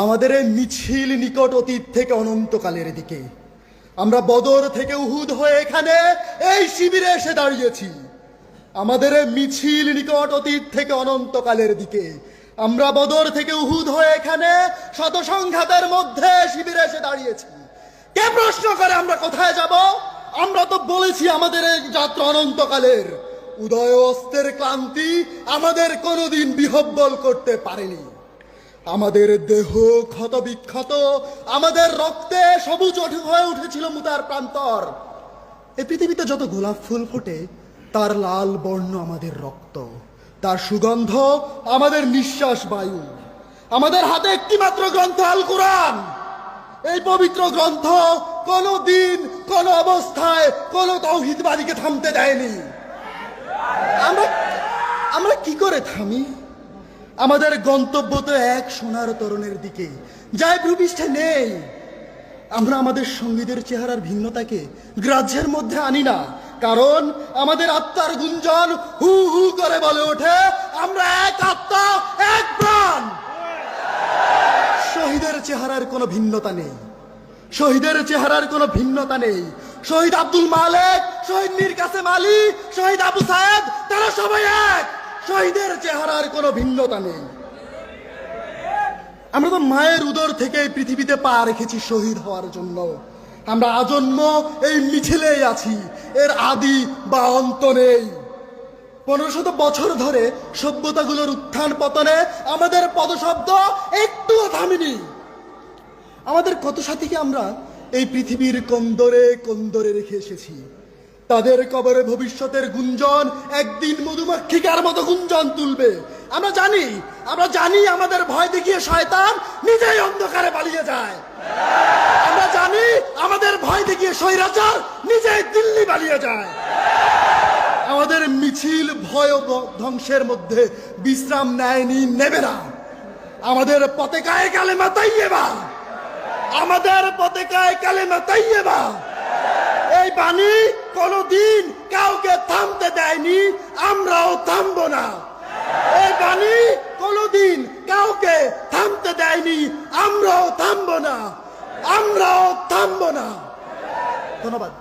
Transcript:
আমাদের এই মিছিল নিকট অতীত থেকে অনন্তকালের দিকে। আমরা বদর থেকে উহুদ হয়ে এখানে এই শিবিরে এসে দাঁড়িয়েছি। আমাদের এই মিছিল নিকট অতীত থেকে অনন্তকালের দিকে। আমরা বদর থেকে উহুদ হয়ে এখানে শত সংঘাতের মধ্যে শিবিরে এসে দাঁড়িয়েছি। কে প্রশ্ন করে আমরা কোথায় যাব? আমরা তো বলেছি আমাদের এই যাত্রা অনন্তকালের। উদয় অস্তের ক্লান্তি আমাদের কোনোদিন বিহব্বল করতে পারেনি। আমাদের দেহ ক্ষত বিক্ষত, আমাদের রক্তে সবুজ হয়ে উঠেছিল মুতার প্রান্তর। এই পৃথিবীতে যত গোলাপ ফুল ফোটে তার লাল বর্ণ আমাদের রক্ত, তার সুগন্ধ আমাদের নিঃশ্বাস বায়ু। আমাদের হাতে একটি মাত্র গ্রন্থ আল কোরআন। এই পবিত্র গ্রন্থ কোনো দিন কোনো অবস্থায় কোনো তাওহীদবাদীকে থামতে দেয়নি। আমরা কি করে থামি? আমাদের গন্তব্য তো এক সোনার তরণের দিকে, যাই ভূপৃষ্ঠে নেই। আমরা আমাদের সঙ্গীদের চেহারার ভিন্নতাকে গ্রাহ্যের মধ্যে আনি না, কারণ আমাদের আত্মার গুঞ্জন হু হু করে বলে ওঠে, আমরা এক আত্মা, এক প্রাণ। শহীদের চেহারার কোনো ভিন্নতা নেই, শহীদের চেহারার কোনো ভিন্নতা নেই। শহীদ আব্দুল মালেক, শহীদ মীর কাসেম আলী, শহীদ আবু সায়েদ, তারা সবাই এক। শহীদের চেহারার কোনো ভিন্নতা নেই। আমরা তো মায়ের উদর থেকে পৃথিবীতে পা রেখেছি শহীদ হওয়ার জন্য। আমরা আজন্ম এই মিছিলেই আছি, এর আদি বা অন্ত নেই। 1500 বছর ধরে সভ্যতাগুলোর উত্থান পতনে আমাদের পদশব্দ একটুও থামেনি। আমাদের কত সাথীকে আমরা এই পৃথিবীর কন্দরে কন্দরে রেখে এসেছি। তাদের কবরে ভবিষ্যতের গুঞ্জন একদিন মধুমাক্ষিকার মতো গুঞ্জন তুলবে। আমরা জানি আমাদের ভয় দেখিয়ে শয়তান নিজেই অন্ধকারে পালিয়ে যায়। আমরা জানি আমাদের ভয় দেখিয়ে স্বৈরাচার নিজেই দিল্লি পালিয়ে যায়। আমাদের মিছিল ভয় ও ধ্বংসের মধ্যে বিশ্রাম নেয়নি, নেবে না। আমাদের পতাকায় কালেমা তাইয়্যেবা, আমাদের পতাকায় কালেমা তাইয়্যেবা। এই বাণী কোনদিন কাউকে থামতে দেয়নি, আমরাও থামবো না। এই বাণী কোনদিন কাউকে থামতে দেয়নি, আমরাও থামবো না, আমরাও থামবো না। ধন্যবাদ।